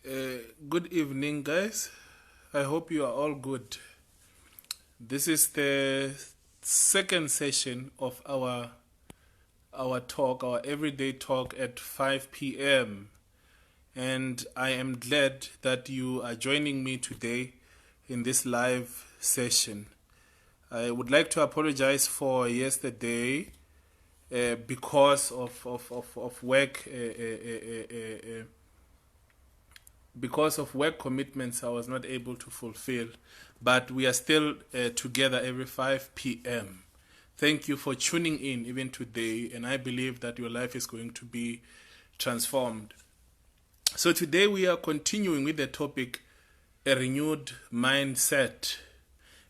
Good evening, guys. I hope you are all good. This is the second session of our talk, our everyday talk at 5 p.m. And I am glad that you are joining me today in this live session. I would like to apologize for yesterday because of work. Because of work commitments, I was not able to fulfill, but we are still together every 5 p.m. Thank you for tuning in even today, and I believe that your life is going to be transformed. So today we are continuing with the topic, a renewed mindset.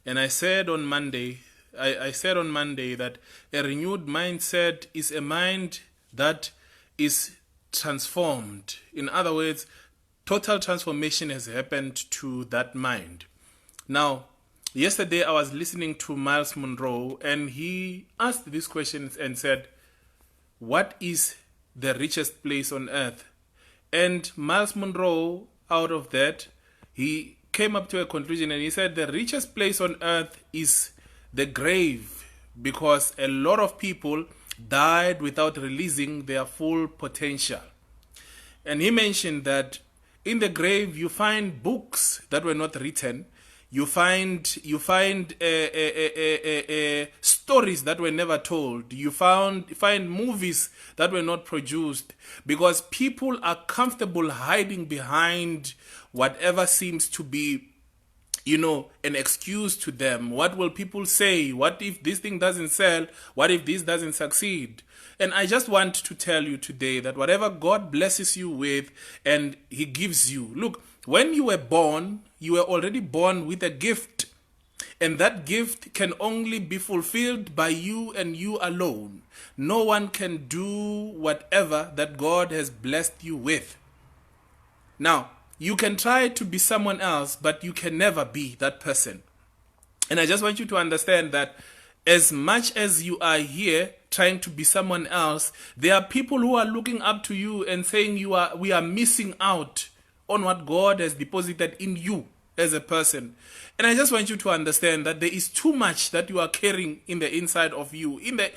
And I said on Monday that a renewed mindset is a mind that is transformed. In other words, total transformation has happened to that mind. Now, yesterday I was listening to Miles Monroe, and he asked these questions and said, what is the richest place on earth? And Miles Monroe, out of that, he came up to a conclusion and he said the richest place on earth is the grave, because a lot of people died without releasing their full potential. And he mentioned that in the grave, you find books that were not written. You find stories that were never told. You find movies that were not produced, because people are comfortable hiding behind whatever seems to be, an excuse to them. What will people say? What if this thing doesn't sell? What if this doesn't succeed? And I just want to tell you today that whatever God blesses you with and He gives you, look, when you were born, you were already born with a gift. And that gift can only be fulfilled by you and you alone. No one can do whatever that God has blessed you with. Now, you can try to be someone else, but you can never be that person. And I just want you to understand that as much as you are here trying to be someone else, there are people who are looking up to you and saying we are missing out on what God has deposited in you as a person. And I just want you to understand that there is too much that you are carrying in the inside of you, in the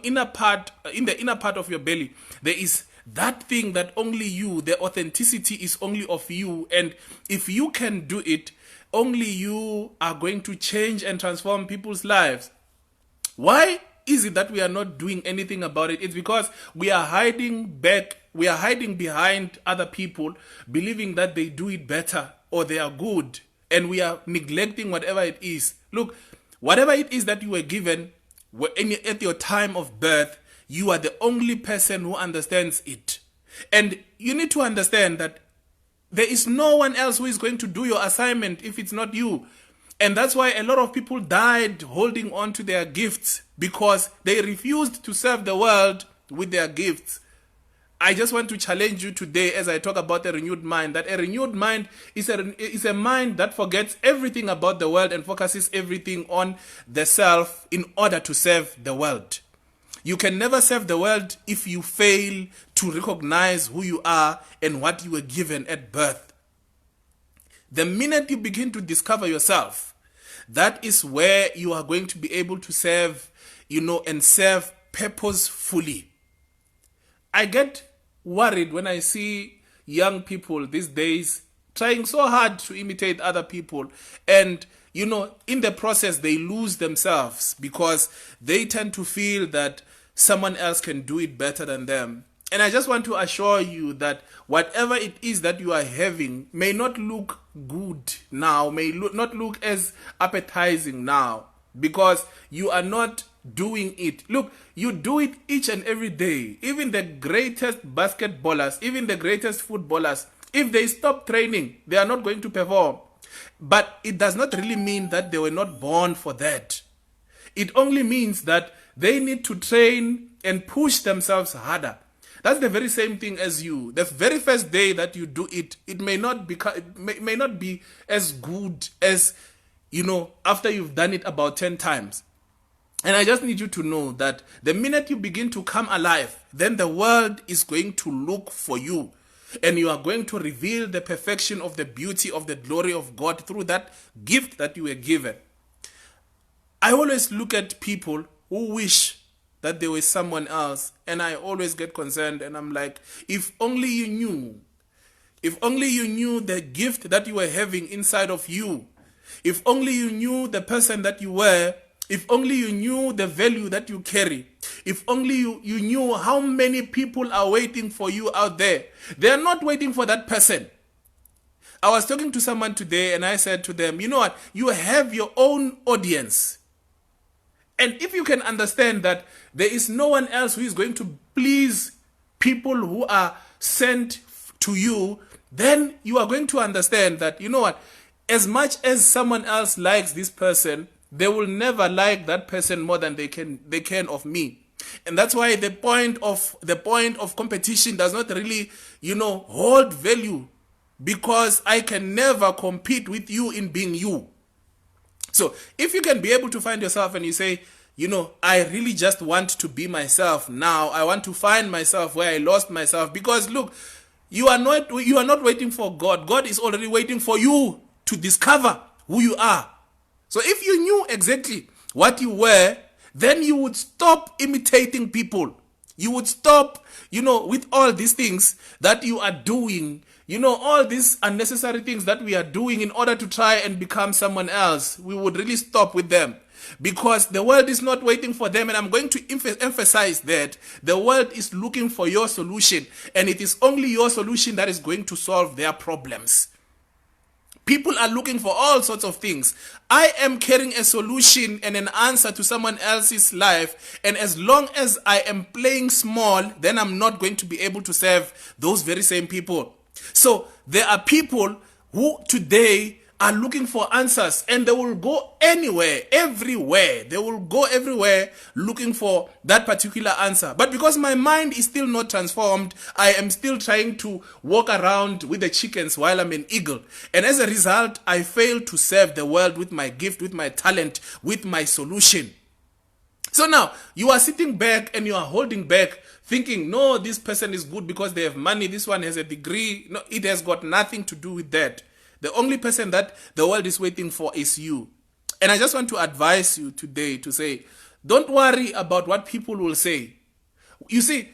inner part of your belly. There is that thing that only you, the authenticity is only of you. And if you can do it, only you are going to change and transform people's lives. Why is it that we are not doing anything about it? It's because we are hiding behind other people, believing that they do it better or they are good, and we are neglecting whatever it is. Look, whatever it is that you were given at your time of birth, you are the only person who understands it. And you need to understand that there is no one else who is going to do your assignment if it's not you. And that's why a lot of people died holding on to their gifts, because they refused to serve the world with their gifts. I just want to challenge you today as I talk about a renewed mind, that a renewed mind is a mind that forgets everything about the world and focuses everything on the self in order to serve the world. You can never serve the world if you fail to recognize who you are and what you were given at birth. The minute you begin to discover yourself, that is where you are going to be able to serve, and serve purposefully. I get worried when I see young people these days trying so hard to imitate other people, and in the process they lose themselves because they tend to feel that someone else can do it better than them. And I just want to assure you that whatever it is that you are having may not look good now, may not look as appetizing now, because you are not doing it. Look, you do it each and every day. Even the greatest basketballers, even the greatest footballers, if they stop training, they are not going to perform. But it does not really mean that they were not born for that. It only means that they need to train and push themselves harder. That's the very same thing as you. The very first day that you do it, it may not be as good as, after you've done it about 10 times. And I just need you to know that the minute you begin to come alive, then the world is going to look for you. And you are going to reveal the perfection of the beauty of the glory of God through that gift that you were given. I always look at people who wish that there was someone else, and I always get concerned, and I'm like, if only you knew the gift that you were having inside of you, if only you knew the person that you were, if only you knew the value that you carry, if only you knew how many people are waiting for you out there. They are not waiting for that person. I was talking to someone today and I said to them, you know what, you have your own audience. And if you can understand that there is no one else who is going to please people who are sent to you, then you are going to understand that, you know what, as much as someone else likes this person, they will never like that person more than they can of me. And that's why the point of competition does not really, hold value, because I can never compete with you in being you. So if you can be able to find yourself and you say, I really just want to be myself now. I want to find myself where I lost myself. Because look, you are not waiting for God. God is already waiting for you to discover who you are. So if you knew exactly what you were, then you would stop imitating people. You would stop, with all these things that you are doing, all these unnecessary things that we are doing in order to try and become someone else. We would really stop with them, because the world is not waiting for them. And I'm going to emphasize that the world is looking for your solution, and it is only your solution that is going to solve their problems. People are looking for all sorts of things. I am carrying a solution and an answer to someone else's life. And as long as I am playing small, then I'm not going to be able to serve those very same people. So there are people who today are looking for answers, and they will go anywhere, everywhere. They will go everywhere looking for that particular answer. But because my mind is still not transformed, I am still trying to walk around with the chickens while I'm an eagle. And as a result, I fail to serve the world with my gift, with my talent, with my solution. So now you are sitting back and you are holding back, thinking, no, this person is good because they have money. This one has a degree. No, it has got nothing to do with that. The only person that the world is waiting for is you. And I just want to advise you today to say, don't worry about what people will say. You see,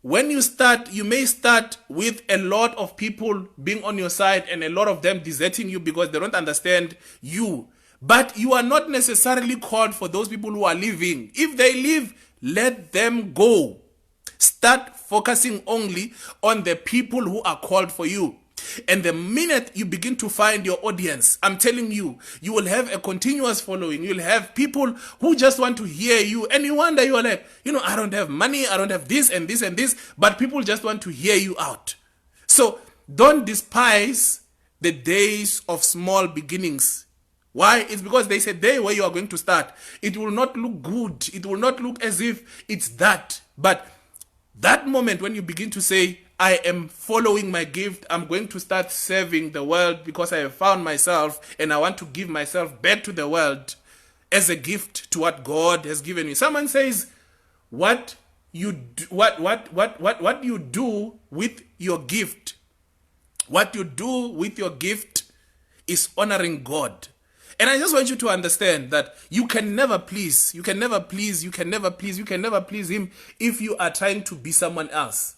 when you start, you may start with a lot of people being on your side and a lot of them deserting you because they don't understand you. But you are not necessarily called for those people who are leaving. If they leave, let them go. Start focusing only on the people who are called for you. And the minute you begin to find your audience, I'm telling you, you will have a continuous following. You'll have people who just want to hear you. And you wonder, you're like, I don't have money, I don't have this and this and this, but people just want to hear you out. So don't despise the days of small beginnings. Why? It's because there's a day where you are going to start. It will not look good. It will not look as if it's that. But that moment when you begin to say, I am following my gift, I'm going to start serving the world because I have found myself and I want to give myself back to the world as a gift to what God has given me. Someone says, what you do with your gift, what you do with your gift is honoring God. And I just want you to understand that you can never please him if you are trying to be someone else.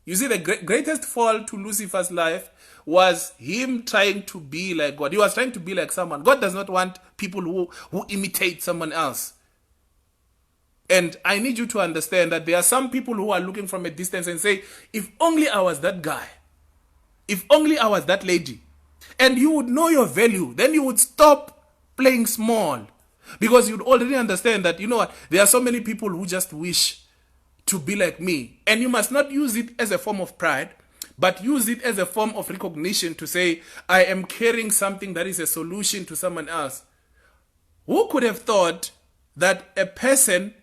You see, the greatest fall to Lucifer's life was him trying to be like God. He was trying to be like someone. God does not want people who imitate someone else. And I need you to understand that there are some people who are looking from a distance and say, if only I was that guy, if only I was that lady, and you would know your value, then you would stop playing small, because you'd already understand that, there are so many people who just wish to be like me. And you must not use it as a form of pride, but use it as a form of recognition to say, I am carrying something that is a solution to someone else. Who could have thought that a person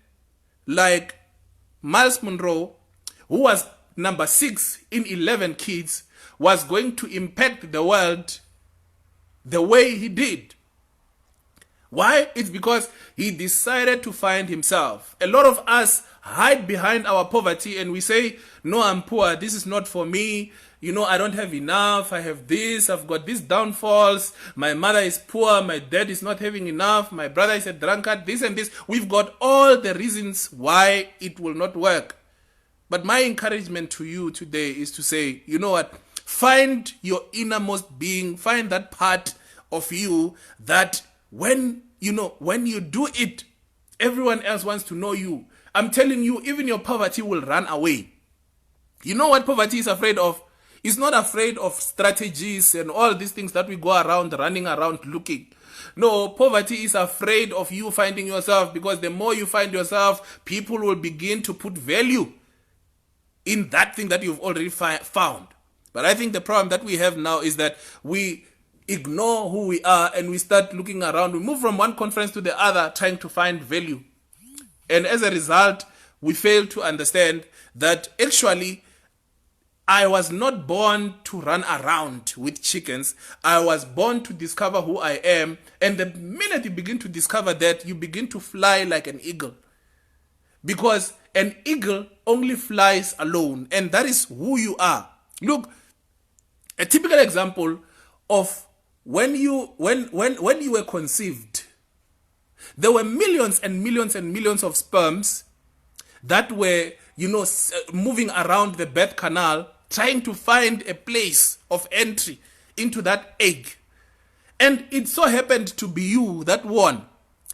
like Miles Monroe, who was number 6 in 11 kids, was going to impact the world the way he did? Why? It's because he decided to find himself. A lot of us hide behind our poverty and we say, no, I'm poor. This is not for me. I don't have enough. I have this. I've got these downfalls. My mother is poor. My dad is not having enough. My brother is a drunkard. This and this. We've got all the reasons why it will not work. But my encouragement to you today is to say, you know what? Find your innermost being. Find that part of you that when you do it, everyone else wants to know you. I'm telling you, even your poverty will run away. You know what poverty is afraid of? It's not afraid of strategies and all these things that we go around, running around looking. No, poverty is afraid of you finding yourself, because the more you find yourself, people will begin to put value in that thing that you've already found. But I think the problem that we have now is that we ignore who we are and we start looking around. We move from one conference to the other trying to find value. And as a result, we fail to understand that actually I was not born to run around with chickens. I was born to discover who I am. And the minute you begin to discover that, you begin to fly like an eagle. Because an eagle only flies alone. And that is who you are. Look, a typical example of when you were conceived, there were millions and millions and millions of sperms that were, moving around the birth canal, trying to find a place of entry into that egg. And it so happened to be you that won.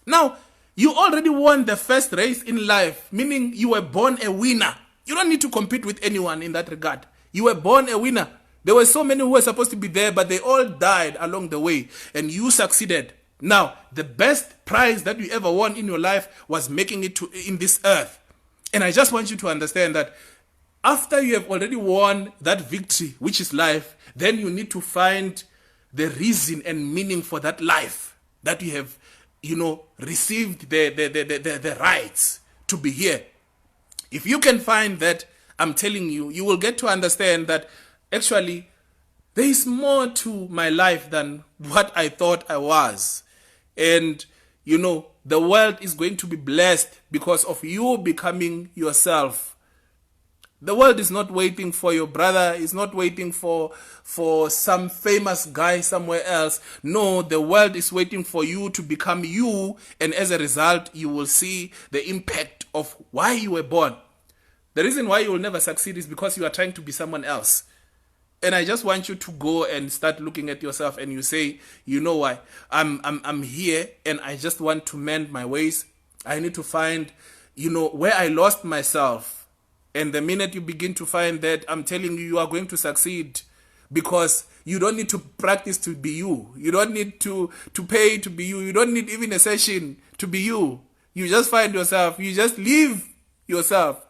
Now, you already won the first race in life, meaning you were born a winner. You don't need to compete with anyone in that regard. You were born a winner. There were so many who were supposed to be there, but they all died along the way, and you succeeded. Now, the best prize that you ever won in your life was making it to in this earth. And I just want you to understand that after you have already won that victory, which is life, then you need to find the reason and meaning for that life that you have, received the rights to be here. If you can find that, I'm telling you, you will get to understand that actually there is more to my life than what I thought I was. And, the world is going to be blessed because of you becoming yourself. The world is not waiting for your brother. It's not waiting for some famous guy somewhere else. No, the world is waiting for you to become you. And as a result, you will see the impact of why you were born. The reason why you will never succeed is because you are trying to be someone else. And I just want you to go and start looking at yourself and you say, you know why? I'm here and I just want to mend my ways. I need to find, where I lost myself. And the minute you begin to find that, I'm telling you, you are going to succeed, because you don't need to practice to be you. You don't need to pay to be you. You don't need even a session to be you. You just find yourself. You just live yourself.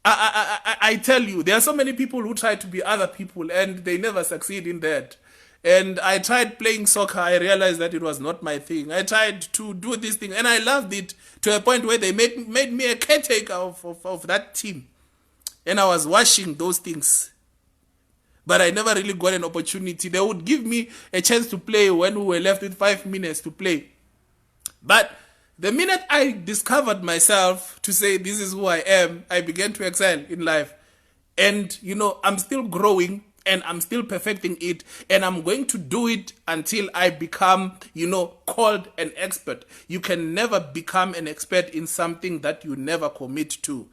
I tell you, there are so many people who try to be other people and they never succeed in that. And I tried playing soccer. I realized that it was not my thing. I tried to do this thing and I loved it to a point where they made me a caretaker of that team. And I was watching those things. But I never really got an opportunity. They would give me a chance to play when we were left with 5 minutes to play. But the minute I discovered myself to say this is who I am, I began to excel in life. And, I'm still growing and I'm still perfecting it. And I'm going to do it until I become, called an expert. You can never become an expert in something that you never commit to.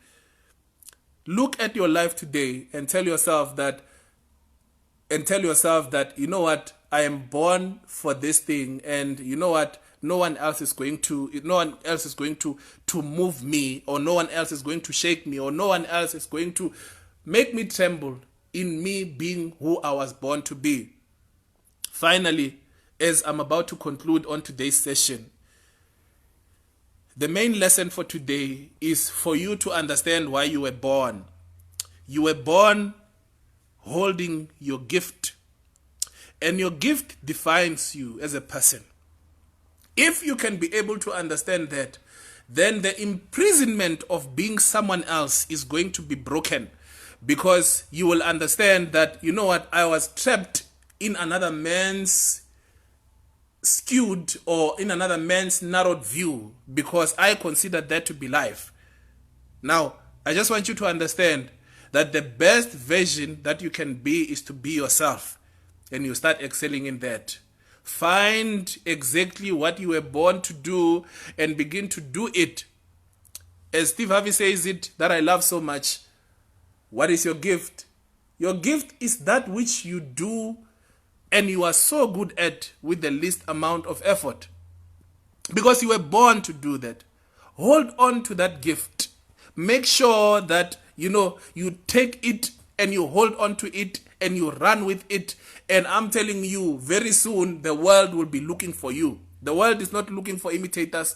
Look at your life today and tell yourself that, you know what, I am born for this thing. And you know what? No one else is going to move me, or no one else is going to shake me, or no one else is going to make me tremble in me being who I was born to be. Finally, as I'm about to conclude on today's session, the main lesson for today is for you to understand why you were born. You were born holding your gift, and your gift defines you as a person. If you can be able to understand that, then the imprisonment of being someone else is going to be broken, because you will understand that, I was trapped in another man's skewed or in another man's narrowed view, because I consider that to be life. Now, I just want you to understand that the best version that you can be is to be yourself, and you start excelling in that. Find exactly what you were born to do and begin to do it. As Steve Harvey says it, that I love so much, what is your gift? Your gift is that which you do and you are so good at with the least amount of effort. Because you were born to do that. Hold on to that gift. Make sure that, you take it and you hold on to it and you run with it. And I'm telling you, very soon the world will be looking for you. The world is not looking for imitators.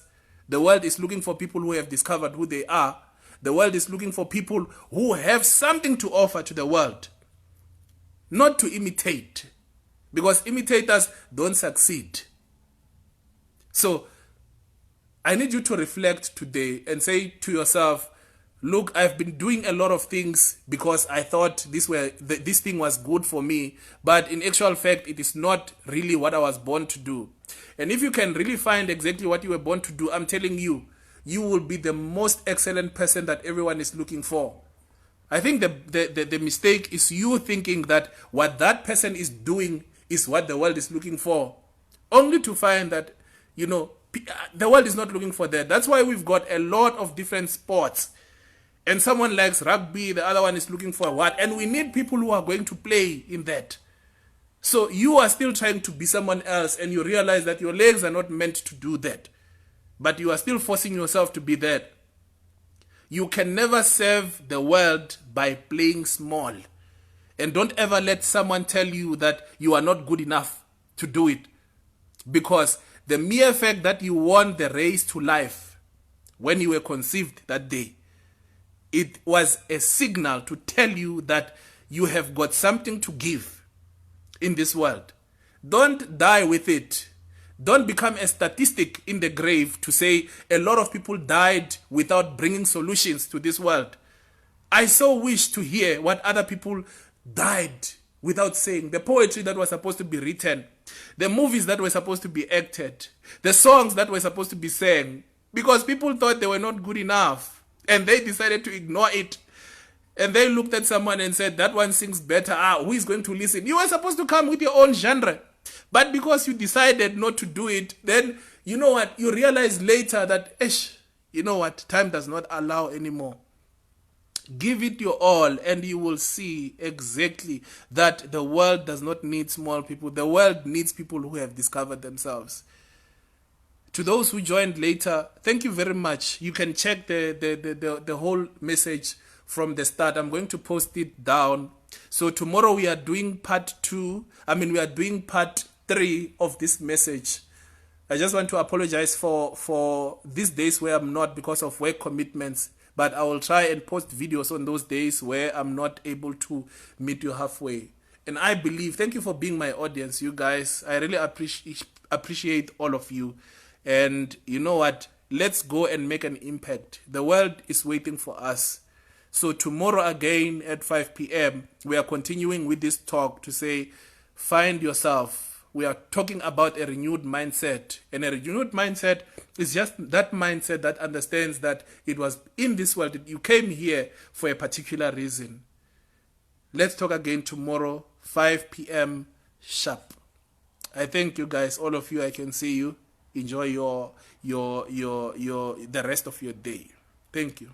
The world is looking for people who have discovered who they are. The world is looking for people who have something to offer to the world. Not to imitate. Because imitators don't succeed. So, I need you to reflect today and say to yourself, look, I've been doing a lot of things because I thought this thing was good for me, but in actual fact, it is not really what I was born to do. And if you can really find exactly what you were born to do, I'm telling you, you will be the most excellent person that everyone is looking for. I think the mistake is you thinking that what that person is doing is what the world is looking for, only to find that, the world is not looking for that. That's why we've got a lot of different sports. And someone likes rugby, the other one is looking for what? And we need people who are going to play in that. So you are still trying to be someone else, and you realize that your legs are not meant to do that. But you are still forcing yourself to be that. You can never serve the world by playing small. And don't ever let someone tell you that you are not good enough to do it. Because the mere fact that you won the race to life when you were conceived that day, it was a signal to tell you that you have got something to give in this world. Don't die with it. Don't become a statistic in the grave to say a lot of people died without bringing solutions to this world. I so wish to hear what other people died without saying. The poetry that was supposed to be written, the movies that were supposed to be acted, the songs that were supposed to be sang, because people thought they were not good enough. And they decided to ignore it. And they looked at someone and said, that one sings better. Who is going to listen? You were supposed to come with your own genre. But because you decided not to do it, then, you know what? You realize later that, time does not allow anymore. Give it your all and you will see exactly that the world does not need small people. The world needs people who have discovered themselves. To those who joined later, thank you very much. You can check the whole message from the start. I'm going to post it down. So tomorrow we are doing part 3 of this message. I just want to apologize for these days where I'm not because of work commitments. But I will try and post videos on those days where I'm not able to meet you halfway. And I believe, thank you for being my audience, you guys. I really appreciate all of you. And you know what? Let's go and make an impact. The world is waiting for us. So tomorrow again at 5 p.m., we are continuing with this talk to say, find yourself. We are talking about a renewed mindset. And a renewed mindset is just that mindset that understands that it was in this world, that you came here for a particular reason. Let's talk again tomorrow, 5 p.m. sharp. I thank you guys, all of you. I can see you. Enjoy the rest of your day. Thank you.